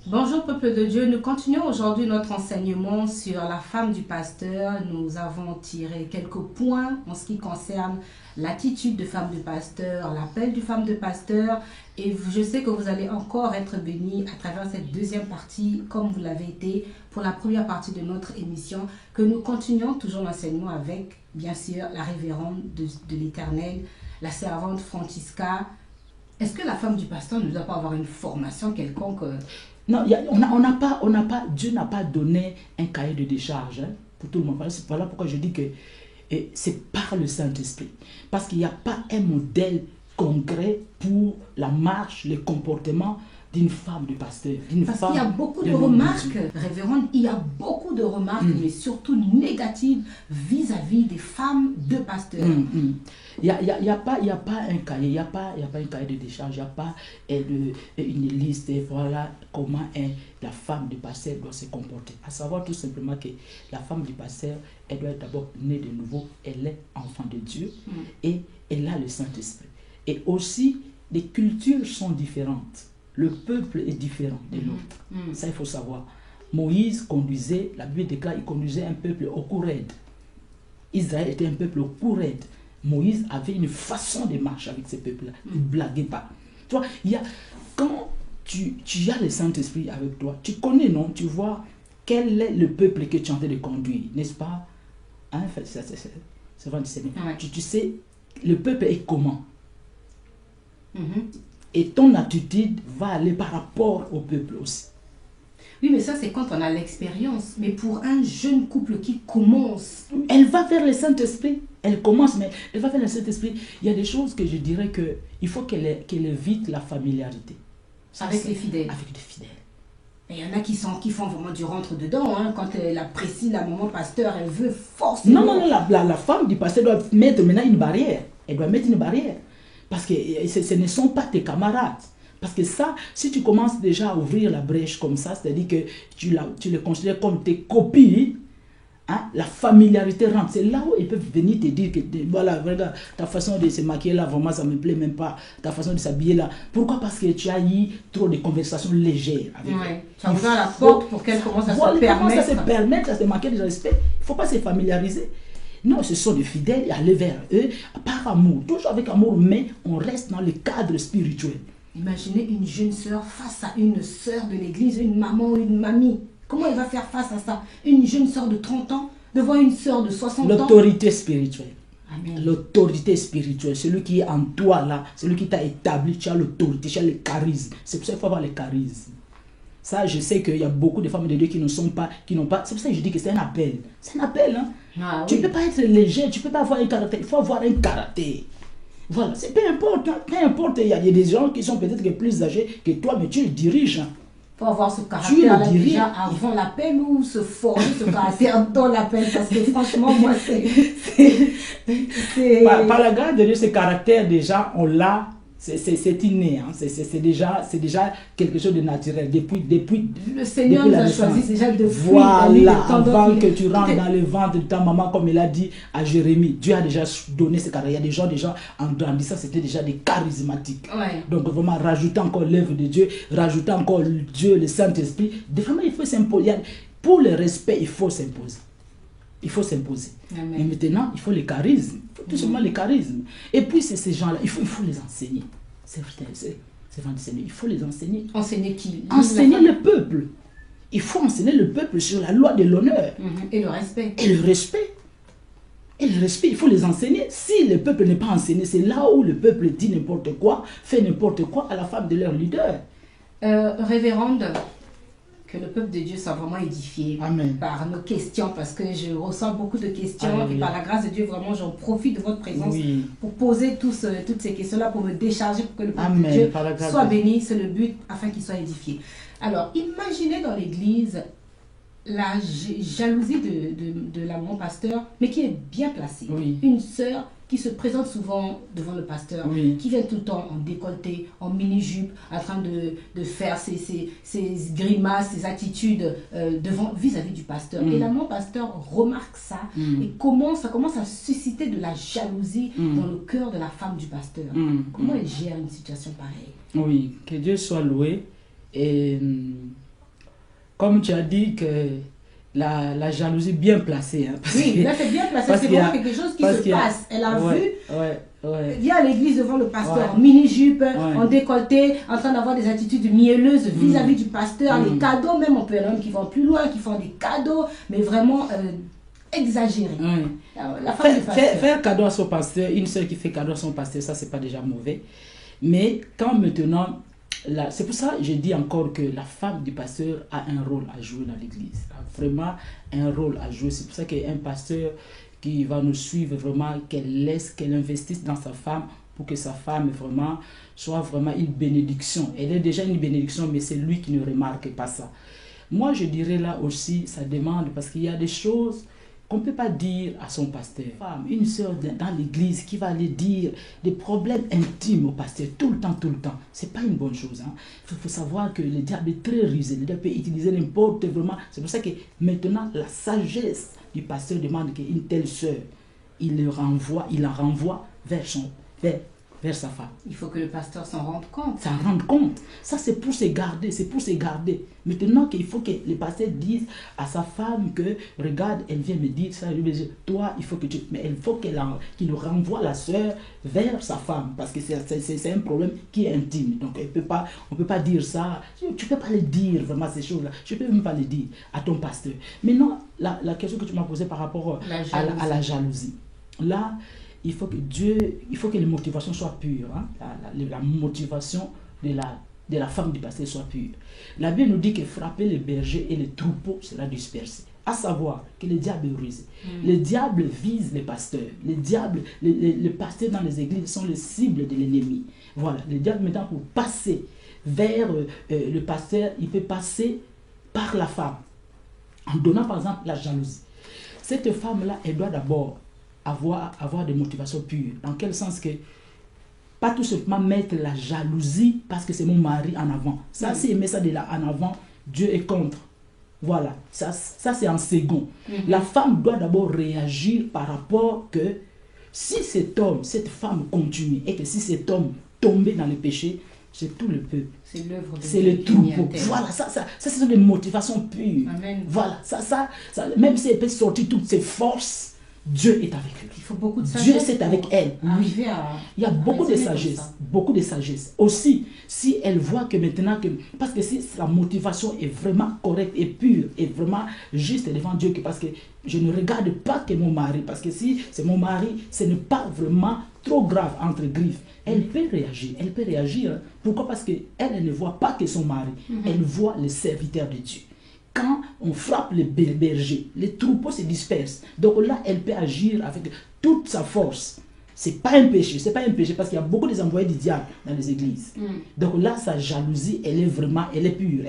Bonjour peuple de Dieu, nous continuons aujourd'hui notre enseignement sur la femme du pasteur. Nous avons tiré quelques points en ce qui concerne l'attitude de femme de pasteur, l'appel du femme de pasteur, et je sais que vous allez encore être bénis à travers cette deuxième partie comme vous l'avez été pour la première partie de notre émission, que nous continuons toujours l'enseignement avec bien sûr la révérende de l'Éternel, la servante Francisca. Est-ce que la femme du pasteur ne doit pas avoir une formation quelconque? Non, on n'a pas, Dieu n'a pas donné un cahier de décharge pour tout le monde. Voilà pourquoi je dis que c'est par le Saint-Esprit. Parce qu'il n'y a pas un modèle concret pour la marche, le comportement d'une femme de pasteur. Parce qu'il y a beaucoup de remarques, révérende, il y a beaucoup de remarques, mais surtout négatives vis-à-vis des femmes de pasteurs. Il n'y a pas un cahier, il n'y a pas un cahier de décharge, il n'y a pas une liste, et voilà comment la femme du pasteur doit se comporter. À savoir tout simplement que la femme du pasteur, elle doit être d'abord née de nouveau, elle est enfant de Dieu et elle a le Saint-Esprit. Et aussi, les cultures sont différentes. Le peuple est différent de l'autre. Ça, il faut savoir. Moïse conduisait, la Bible déclare, il conduisait un peuple au courède. Israël était un peuple au courède. Moïse avait une façon de marcher avec ce peuple-là. Il ne blaguait pas. Tu vois, quand tu as le Saint-Esprit avec toi, tu connais, non? Tu vois quel est le peuple que tu es en train de conduire, n'est-ce pas? Hein? C'est vrai, ouais. Tu sais, le peuple est comment? Et ton attitude va aller par rapport au peuple aussi. Oui, mais ça, c'est quand on a l'expérience. Mais pour un jeune couple qui commence... Elle va vers le Saint-Esprit. Elle commence, mais elle va vers le Saint-Esprit. Il y a des choses que je dirais qu'il faut qu'elle évite la familiarité. Avec les fidèles. Avec les fidèles. Et il y en a qui font vraiment du rentre-dedans. Hein, quand elle apprécie la maman pasteur, elle veut forcément... Non, la femme du pasteur doit mettre maintenant une barrière. Elle doit mettre une barrière. Parce que ce ne sont pas tes camarades. Parce que ça, si tu commences déjà à ouvrir la brèche comme ça, c'est-à-dire que tu les considères comme tes copies, hein, la familiarité rentre. C'est là où ils peuvent venir te dire que voilà, regarde, ta façon de se maquiller là, vraiment, ça ne me plaît même pas. Ta façon de s'habiller là. Pourquoi? Parce que tu as eu trop de conversations légères avec elle. Tu as ouvert la porte pour qu'elle commence à se permettre. À se maquiller de respect. Il ne faut pas se familiariser. Non, ce sont des fidèles et aller vers eux par amour, toujours avec amour, mais on reste dans le cadre spirituel. Imaginez une jeune sœur face à une sœur de l'église, une maman ou une mamie. Comment elle va faire face à ça? Une jeune sœur de 30 ans devant une sœur de 60 ans. L'autorité spirituelle. Amen. L'autorité spirituelle, celui qui est en toi là, celui qui t'a établi, tu as l'autorité, tu as le charisme. C'est pour ça qu'il faut avoir le charisme. Ça, je sais qu'il y a beaucoup de femmes de Dieu qui n'ont pas. C'est pour ça que je dis que c'est un appel. C'est un appel, hein. Tu ne peux pas être léger, tu ne peux pas avoir un caractère. Il faut avoir un caractère. Voilà, c'est peu importe. Peu importe, il y a des gens qui sont peut-être plus âgés que toi, mais tu le diriges. Il faut avoir ce caractère-là déjà avant l'appel ou se forger ce caractère dans l'appel. Parce que franchement, moi, c'est... Par la grâce de Dieu, ce caractère déjà, on l'a. C'est inné, hein. C'est déjà quelque chose de naturel. Depuis le Seigneur nous a choisi déjà de voilà, avant que tu rentres dans le ventre de ta maman, comme il a dit à Jérémie, Dieu a déjà donné ce caractère. Il y a des gens en grandissant, c'était déjà des charismatiques. Ouais. Donc vraiment, rajouter encore l'œuvre de Dieu, rajouter encore Dieu, le Saint-Esprit. Vraiment, il faut s'imposer. Pour le respect, il faut s'imposer. Il faut s'imposer. Mais maintenant, il faut le charisme. Il faut tout simplement le charisme. Et puis, c'est ces gens-là, il faut les enseigner. C'est vrai, il faut les enseigner. Enseigner qui? Enseigner le peuple. Il faut enseigner le peuple sur la loi de l'honneur. Et le respect. Et le respect. Et le respect, il faut les enseigner. Si le peuple n'est pas enseigné, c'est là où le peuple dit n'importe quoi, fait n'importe quoi à la femme de leur leader. Révérende, que le peuple de Dieu soit vraiment édifié. Amen. Par nos questions, parce que je ressens beaucoup de questions. Alléluia. Et par la grâce de Dieu, vraiment, j'en profite de votre présence pour poser toutes ces questions-là, pour me décharger, pour que le peuple de Dieu soit béni. C'est le but, afin qu'il soit édifié. Alors, imaginez dans l'église la jalousie de la maman pasteur, mais qui est bien placée. Une sœur qui se présente souvent devant le pasteur, qui vient tout le temps en décolleté, en mini-jupe, en train de faire ses grimaces, ses attitudes vis-à-vis du pasteur. Et la maman pasteur remarque ça, et ça commence à susciter de la jalousie dans le cœur de la femme du pasteur. Comment elle gère une situation pareille? Oui, que Dieu soit loué. Et comme tu as dit que la jalousie bien placée. Hein, oui, là c'est bien placé, c'est vraiment quelque chose qui se passe. Elle a vu, vient à l'église devant le pasteur en mini-jupe, en décolleté, en train d'avoir des attitudes mielleuses vis-à-vis du pasteur, les cadeaux, même on peut y en avoir qui vont plus loin, qui font des cadeaux, mais vraiment exagérés. La femme du pasteur. Faire cadeau à son pasteur, une seule qui fait cadeau à son pasteur, ça c'est pas déjà mauvais. Mais quand maintenant, c'est pour ça que je dis encore que la femme du pasteur a un rôle à jouer dans l'église. Vraiment un rôle à jouer. C'est pour ça qu'un pasteur qui va nous suivre vraiment, qu'elle investisse dans sa femme pour que sa femme vraiment soit vraiment une bénédiction. Elle est déjà une bénédiction, mais c'est lui qui ne remarque pas ça. Moi, je dirais là aussi, ça demande, parce qu'il y a des choses qu'on ne peut pas dire à son pasteur. Une sœur dans l'église qui va aller dire des problèmes intimes au pasteur tout le temps. Ce n'est pas une bonne chose. Hein. Faut savoir que le diable est très rusé. Le diable peut utiliser n'importe vraiment. C'est pour ça que maintenant, la sagesse du pasteur demande qu'une telle sœur, il la renvoie vers sa femme. Il faut que le pasteur s'en rende compte. S'en rende compte. Ça, c'est pour se garder. Maintenant qu'il faut que le pasteur dise à sa femme que, regarde, elle vient me dire ça, je lui dis, toi, il faut que tu... Mais il faut qu'il renvoie la sœur vers sa femme, parce que c'est un problème qui est intime. Donc, on ne peut pas dire ça. Tu ne peux pas le dire, vraiment, ces choses-là. Je ne peux même pas le dire à ton pasteur. Maintenant, la question que tu m'as posée par rapport à la jalousie. Là, il faut que les motivations soient pures. Hein? La motivation de la femme du pasteur soit pure. La Bible nous dit que frapper les bergers et les troupeaux sera dispersé. À savoir que le diable est rusé. Le diable vise les pasteurs. Les pasteurs dans les églises sont les cibles de l'ennemi. Voilà. Le diable, maintenant, pour passer vers le pasteur, il peut passer par la femme. En donnant, par exemple, la jalousie. Cette femme-là, elle doit d'abord avoir des motivations pures. Dans quel sens que, pas tout simplement mettre la jalousie parce que c'est mon mari en avant. Ça, si elle met ça de là en avant, Dieu est contre. Voilà, ça c'est en second. La femme doit d'abord réagir par rapport que si cette femme continue et que si cet homme tombait dans le péché, c'est tout le peuple. C'est l'œuvre de Dieu. C'est le troupeau. Voilà, ça ce sont des motivations pures. Amen. Voilà, ça, même si elle peut sortir toutes ses forces, Dieu est avec lui. Il faut beaucoup de sagesse. Dieu est avec elle. Oui. Il y a beaucoup de sagesse. Beaucoup de sagesse. Aussi, si elle voit que maintenant, parce que si sa motivation est vraiment correcte et pure et vraiment juste devant Dieu, parce que je ne regarde pas que mon mari, parce que si c'est mon mari, ce n'est pas vraiment trop grave entre griffes. Elle peut réagir. Elle peut réagir. Pourquoi? Parce qu'elle ne voit pas que son mari. Elle voit le serviteur de Dieu. Quand on frappe les bergers, les troupeaux se dispersent. Donc là, elle peut agir avec toute sa force. Ce n'est pas un péché, parce qu'il y a beaucoup des envoyés du diable dans les églises. Donc là, sa jalousie, elle est pure,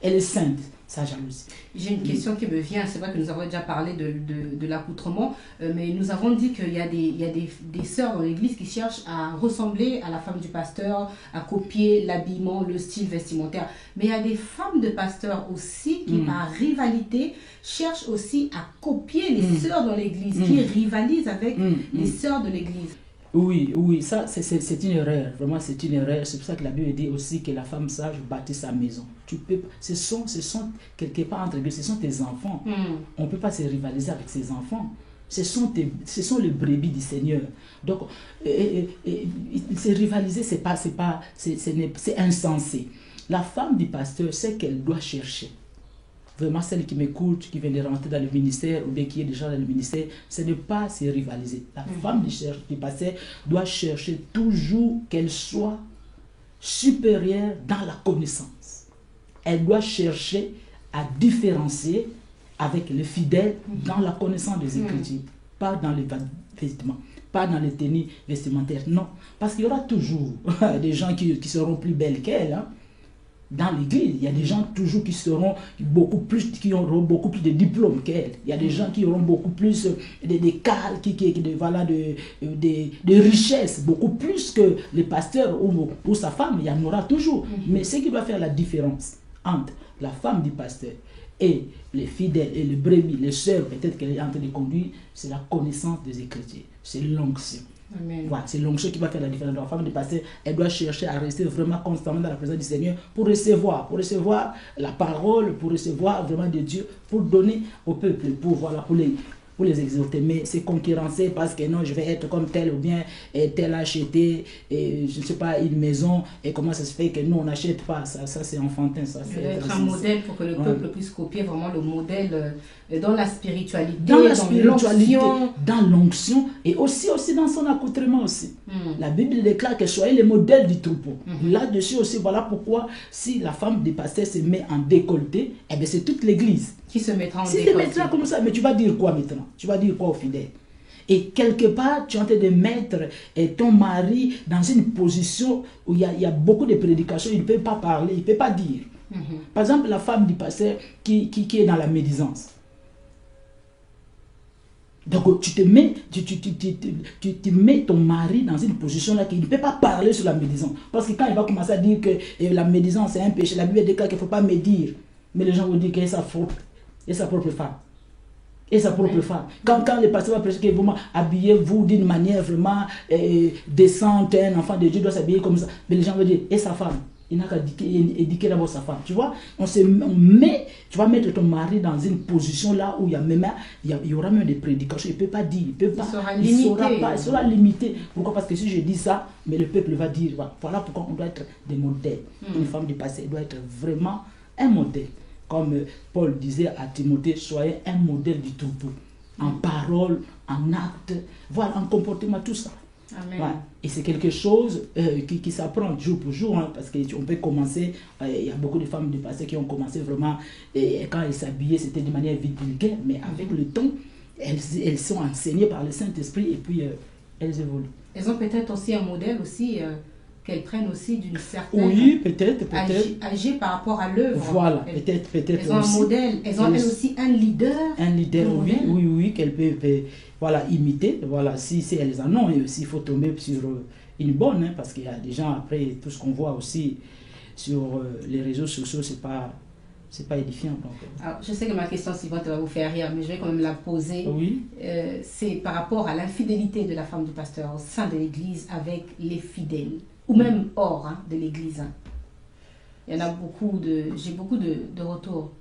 elle est sainte, sa jalousie. J'ai une question qui me vient, c'est vrai que nous avons déjà parlé de l'accoutrement, mais nous avons dit qu'il y a des sœurs dans l'église qui cherchent à ressembler à la femme du pasteur, à copier l'habillement, le style vestimentaire. Mais il y a des femmes de pasteurs aussi qui, par rivalité, cherchent aussi à copier les sœurs dans l'église, qui rivalisent avec les sœurs de l'église. Oui, ça c'est une erreur, vraiment c'est une erreur. C'est pour ça que la Bible dit aussi que la femme sage bâtit sa maison. Ce sont quelque part entre eux, ce sont tes enfants. On ne peut pas se rivaliser avec ses enfants. Ce sont les brebis du Seigneur. Donc, se rivaliser, c'est insensé. La femme du pasteur sait qu'elle doit chercher. Vraiment, celle qui m'écoute, qui vient de rentrer dans le ministère ou bien qui est déjà dans le ministère, ce n'est pas se rivaliser. La femme du pasteur doit chercher toujours qu'elle soit supérieure dans la connaissance. Elle doit chercher à différencier avec les fidèles dans la connaissance des Écritures, pas dans les vêtements, pas dans les tenues vestimentaires, non. Parce qu'il y aura toujours des gens qui seront plus belles qu'elle, hein. Dans l'église, il y a des gens toujours qui auront beaucoup plus de diplômes qu'elle. Il y a des gens qui auront beaucoup plus de cales, de richesses, beaucoup plus que les pasteurs ou sa femme. Il y en aura toujours. Mais ce qui doit faire la différence entre la femme du pasteur et les fidèles et les brebis, les sœurs, peut-être qu'elle est en train de conduire, c'est la connaissance des Écritures, c'est l'onction. Voilà, c'est l'onction qui va faire la différence. La femme du pasteur, elle doit chercher à rester vraiment constamment dans la présence du Seigneur pour recevoir la parole, pour recevoir vraiment de Dieu, pour donner au peuple, pour les exhorter. Mais c'est concurrencer parce que non, je vais être comme tel ou bien tel a acheté, et, je ne sais pas, une maison, et comment ça se fait que nous on n'achète pas, ça c'est enfantin. Ça c'est être un modèle pour que le peuple puisse copier vraiment le modèle dans la spiritualité, dans l'onction et aussi dans son accoutrement aussi. La Bible déclare que soyez les modèles du troupeau. Là-dessus aussi, voilà pourquoi si la femme du pasteur se met en décolleté, eh bien c'est toute l'église qui se mettra en décolleté. Si tu mettra comme ça, mais tu vas dire quoi maintenant? Tu vas dire quoi aux fidèles? Et quelque part, tu es en train de mettre ton mari dans une position où il y a beaucoup de prédications, il ne peut pas parler, il ne peut pas dire. Par exemple, la femme du pasteur qui est dans la médisance. Donc tu mets ton mari dans une position là qu'il ne peut pas parler sur la médisance. Parce que quand il va commencer à dire que la médisance c'est un péché, la Bible déclare qu'il ne faut pas médire. Mais les gens vont dire qu'elle est sa faute. Et sa propre femme. Et sa propre femme. Quand le pasteur va prêcher que vous habillez-vous d'une manière vraiment décente, un enfant de Dieu doit s'habiller comme ça. Mais les gens vont dire, et sa femme? Il n'a qu'à éduquer d'abord sa femme. Tu vois, tu vas mettre ton mari dans une position là où il y aura même des prédications. Il ne peut pas dire, il sera limité. Pourquoi? Parce que si je dis ça, mais le peuple va dire, voilà pourquoi on doit être des modèles. Une femme du passé doit être vraiment un modèle. Comme Paul disait à Timothée, soyez un modèle du troupeau. En parole, en acte, voilà, en comportement, tout ça. Amen. Ouais. Et c'est quelque chose qui s'apprend jour pour jour, hein, parce qu'on peut commencer, il y a beaucoup de femmes du passé qui ont commencé vraiment, et quand elles s'habillaient, c'était de manière vulgaire, mais avec le temps, elles sont enseignées par le Saint-Esprit et puis elles évoluent. Elles ont peut-être aussi un modèle aussi, qu'elles prennent aussi d'une certaine... Oui, peut-être. Agir par rapport à l'œuvre. Voilà, peut-être elles ont aussi un modèle, elles ont elles aussi un leader. Un leader, oui, qu'elles peuvent imiter. Voilà, si elles en ont, et aussi il faut tomber sur une bonne, hein, parce qu'il y a des gens, après, tout ce qu'on voit aussi sur les réseaux sociaux, c'est pas édifiant. Donc. Alors, je sais que ma question suivante va vous faire rire, mais je vais quand même la poser. Oui. C'est par rapport à l'infidélité de la femme du pasteur au sein de l'église avec les fidèles. Ou même hors de l'église. Il y en a beaucoup j'ai beaucoup de retours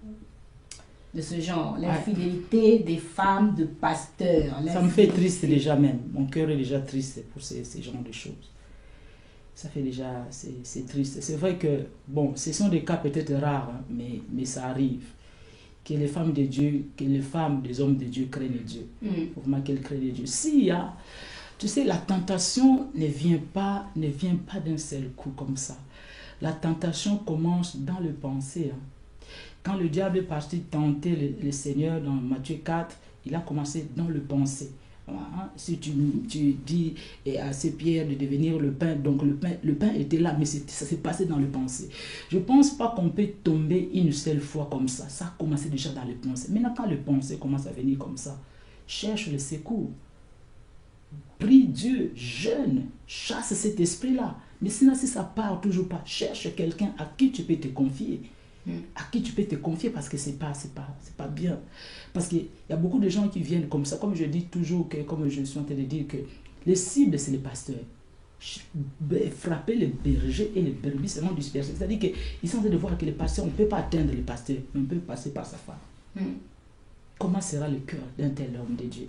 de ce genre. L'infidélité des femmes de pasteurs. Ça me fait triste déjà même. Mon cœur est déjà triste pour ces genres de choses. Ça fait déjà, c'est triste. C'est vrai que, bon, ce sont des cas peut-être rares, hein, mais ça arrive. Que les femmes de Dieu, que les femmes des hommes de Dieu craignent Dieu. Vraiment qu'elles craignent Dieu. S'il y a... Tu sais, la tentation ne vient pas d'un seul coup comme ça. La tentation commence dans le pensée. Hein. Quand le diable est parti tenter le Seigneur dans Matthieu 4, il a commencé dans le pensée. Hein. Si tu dis à ces pierres de devenir le pain, donc le pain était là, mais ça s'est passé dans le pensée. Je ne pense pas qu'on peut tomber une seule fois comme ça. Ça a commencé déjà dans le pensée. Maintenant, quand le pensée commence à venir comme ça, cherche le secours. Prie Dieu, jeûne, chasse cet esprit-là. Mais sinon, si ça part toujours pas, cherche quelqu'un à qui tu peux te confier. À qui tu peux te confier parce que c'est pas bien. Parce qu'il y a beaucoup de gens qui viennent comme ça. Comme je dis toujours, comme je suis en train de dire, que les cibles, c'est les pasteurs. Frapper les bergers et les brebis seront dispersés. C'est-à-dire qu'ils sont en train de voir que les pasteurs, on ne peut pas atteindre les pasteurs, mais on peut passer par sa femme. Comment sera le cœur d'un tel homme de Dieu?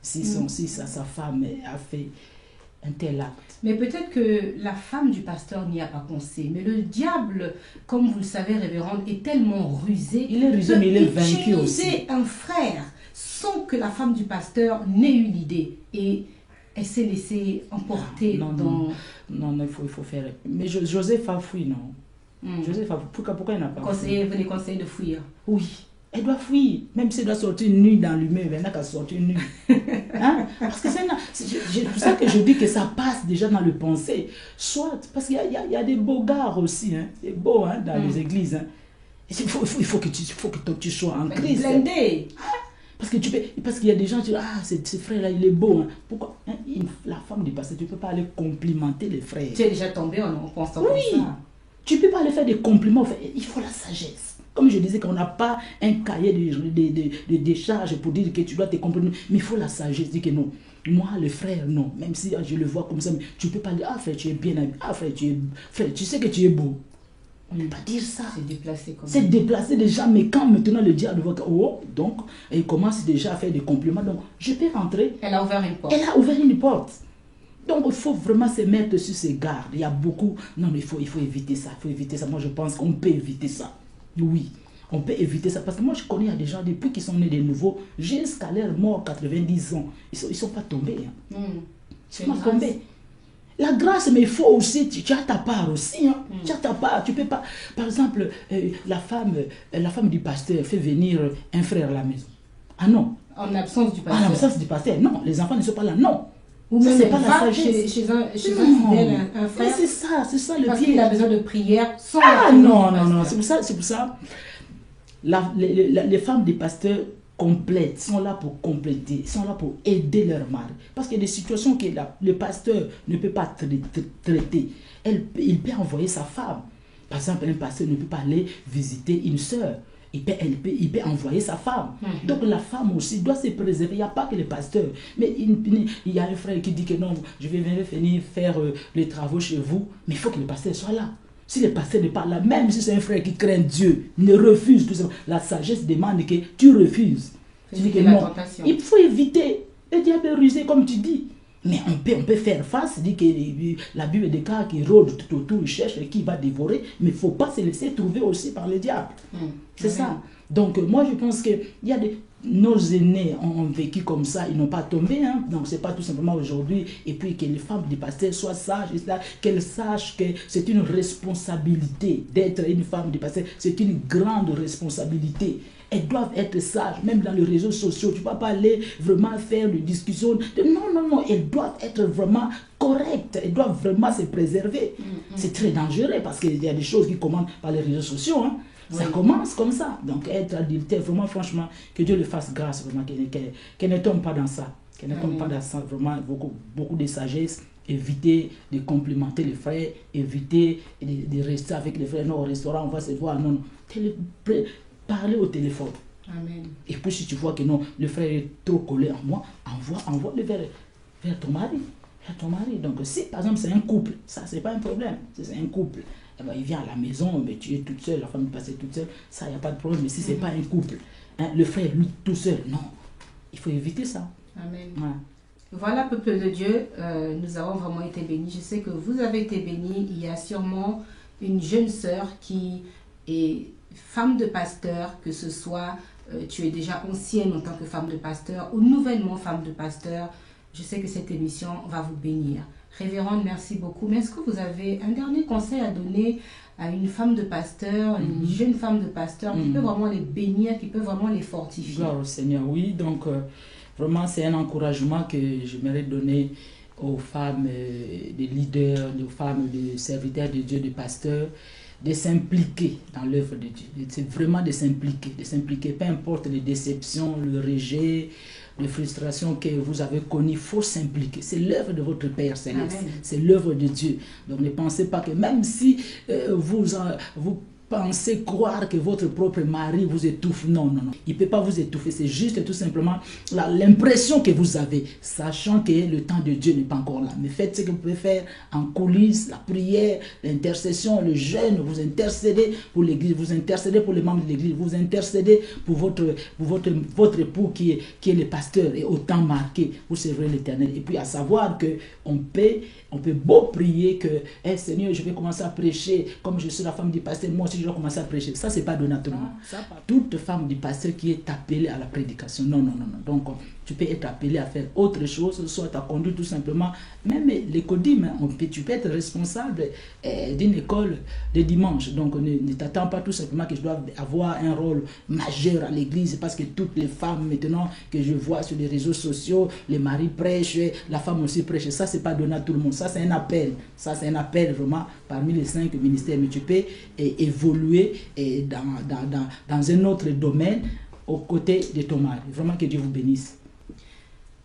Si sa femme a fait un tel acte. Mais peut-être que la femme du pasteur n'y a pas pensé. Mais le diable, comme vous le savez, révérende, est tellement rusé. Il est rusé, mais il est vaincu aussi. Un frère sans que la femme du pasteur n'ait eu l'idée. Et elle s'est laissée emporter Non, il faut faire. Mais Joseph a fui, non. Joseph a fui. Pourquoi il n'a pas fui? Vous les conseillez de fuir? Oui. Elle doit fuir, même si elle doit sortir nue dans l'humain, elle n'a qu'à sortir nue. Hein? Parce que c'est pour ça que je dis que ça passe déjà dans le pensée. Soit, parce qu'il y a des beaux gars aussi, hein, des beaux hein, dans les églises. Hein. Il faut que tu sois en Christ. Blindé. Parce qu'il y a des gens qui disent, ce frère-là, il est beau. Hein. Pourquoi la femme du passé, tu ne peux pas aller complimenter les frères. Tu es déjà tombé en pensant comme ça. Tu ne peux pas aller faire des compliments. Il faut la sagesse. Comme je disais qu'on n'a pas un cahier de décharge pour dire que tu dois te comprendre. Mais il faut la sagesse. Dire que non. Moi, le frère, non. Même si je le vois comme ça, mais tu ne peux pas dire, ah frère, tu es bien habillé. Ah frère, tu sais que tu es beau. On ne peut pas dire ça. C'est déplacé comme ça. C'est déplacé déjà. Mais quand maintenant le diable voit que, oh, donc, il commence déjà à faire des compliments. Donc, je peux rentrer. Elle a ouvert une porte. Elle a ouvert une porte. Donc, il faut vraiment se mettre sur ses gardes. Il y a beaucoup... Non, mais il faut éviter ça. Il faut éviter ça. Moi, je pense qu'on peut éviter ça. Oui, on peut éviter ça. Parce que moi, je connais des gens, depuis qu'ils sont nés de nouveau, jusqu'à leur mort, 90 ans, ils ne sont pas tombés. Hein. Ils ne sont pas tombés. La grâce, mais il faut aussi... Tu as ta part aussi. Hein. Tu as ta part. Tu peux pas... Par exemple, la femme du pasteur fait venir un frère à la maison. Ah non. En absence du pasteur. En absence du pasteur. Non, les enfants ne sont pas là. Non. Ou même c'est pas la sagesse. Chez un fidèle, un frère. C'est ça le parce qu'il a besoin de prière. Non. C'est pour ça. Les femmes des pasteurs complètes sont là pour compléter, sont là pour aider leur mari. Parce qu'il y a des situations que le pasteur ne peut pas traiter. Il peut envoyer sa femme. Par exemple, un pasteur ne peut pas aller visiter une sœur. Il peut envoyer sa femme. Donc la femme aussi doit se préserver. Il n'y a pas que les pasteurs. Mais il y a un frère qui dit que non, je vais venir faire les travaux chez vous. Mais il faut que le pasteur soit là. Si le pasteur n'est pas là, même si c'est un frère qui craint Dieu, ne refuse tout ça. La sagesse demande que tu refuses. Tu dis que non. Il faut éviter. Le diable est rusé comme tu dis. Mais on peut faire face, dit que la Bible déclare qu'il rôde tout autour, il cherche qui va dévorer, mais il ne faut pas se laisser trouver aussi par le diable. C'est ça. Donc moi je pense que nos aînés ont vécu comme ça, ils n'ont pas tombé. Hein. Donc c'est pas tout simplement aujourd'hui. Et puis que les femmes du pasteur soient sages, qu'elles sachent que c'est une responsabilité d'être une femme du pasteur. C'est une grande responsabilité. Elles doivent être sages, même dans les réseaux sociaux. Tu ne vas pas aller vraiment faire des discussions. Non. Elles doivent être vraiment correctes. Elles doivent vraiment se préserver. C'est très dangereux parce qu'il y a des choses qui commandent par les réseaux sociaux. Hein. Ça commence comme ça. Donc être adultère, vraiment, franchement, que Dieu le fasse grâce, vraiment, qu'elle ne tombe pas dans ça. Qu'elle ne tombe pas dans ça. Vraiment, beaucoup de sagesse. Éviter de complimenter les frères. Éviter de rester avec les frères. Non, au restaurant, on va se voir. Non. Parler au téléphone. Amen. Et puis si tu vois que non, le frère est trop collé en moi, envoie-le vers ton mari. Vers ton mari. Donc si par exemple c'est un couple, ça c'est pas un problème. Si c'est un couple, eh ben, il vient à la maison, mais tu es toute seule, la femme est passée toute seule, ça il n'y a pas de problème. Mais si c'est pas un couple, hein, le frère lui tout seul, non. Il faut éviter ça. Amen. Voilà, peuple de Dieu, nous avons vraiment été bénis. Je sais que vous avez été bénis. Il y a sûrement une jeune sœur qui est femme de pasteur, que ce soit tu es déjà ancienne en tant que femme de pasteur ou nouvellement femme de pasteur, je sais que cette émission va vous bénir. Révérende, merci beaucoup. Mais est-ce que vous avez un dernier conseil à donner à une femme de pasteur, une jeune femme de pasteur qui peut vraiment les bénir, qui peut vraiment les fortifier? Gloire au Seigneur, oui. Donc, vraiment, c'est un encouragement que j'aimerais donner aux femmes, des leaders, aux femmes, des serviteurs de Dieu, des pasteurs, de s'impliquer dans l'œuvre de Dieu. C'est vraiment de s'impliquer, peu importe les déceptions, le rejet, les frustrations que vous avez connues, il faut s'impliquer. C'est l'œuvre de votre Père Céleste, c'est l'œuvre de Dieu. Donc ne pensez pas que même si vous pensez croire que votre propre mari vous étouffe. Non. Il ne peut pas vous étouffer. C'est juste tout simplement l'impression que vous avez, sachant que le temps de Dieu n'est pas encore là. Mais faites ce que vous pouvez faire en coulisses, la prière, l'intercession, le jeûne. Vous intercédez pour l'église, vous intercédez pour les membres de l'église, vous intercédez pour votre époux qui est le pasteur et au temps marqué, vous servirez l'Éternel. Et puis à savoir qu'on peut beau prier que hey, Seigneur, je vais commencer à prêcher comme je suis la femme du pasteur, moi aussi je dois commencer à prêcher. Ça, c'est pas donatement. Toute femme du pasteur qui est appelée à la prédication. Non. Donc, tu peux être appelé à faire autre chose, soit ta conduite tout simplement. Même l'écodime, tu peux être responsable d'une école de dimanche. Donc, ne t'attends pas tout simplement que je dois avoir un rôle majeur à l'église parce que toutes les femmes maintenant que je vois sur les réseaux sociaux, les maris prêchent, la femme aussi prêche. Ça, c'est pas donné à tout le monde. Ça, c'est un appel. Ça, c'est un appel vraiment parmi les 5 ministères. Mais tu peux évoluer dans un autre domaine aux côtés de ton mari. Vraiment que Dieu vous bénisse.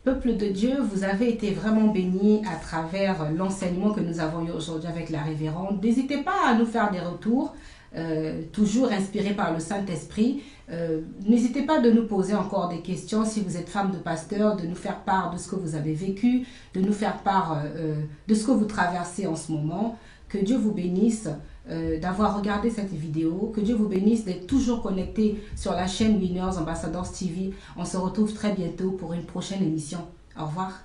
Peuple de Dieu, vous avez été vraiment bénis à travers l'enseignement que nous avons eu aujourd'hui avec la révérende. N'hésitez pas à nous faire des retours, toujours inspirés par le Saint-Esprit. N'hésitez pas de nous poser encore des questions si vous êtes femme de pasteur, de nous faire part de ce que vous avez vécu, de nous faire part de ce que vous traversez en ce moment. Que Dieu vous bénisse d'avoir regardé cette vidéo. Que Dieu vous bénisse d'être toujours connecté sur la chaîne Winners Ambassadors TV. On se retrouve très bientôt pour une prochaine émission. Au revoir.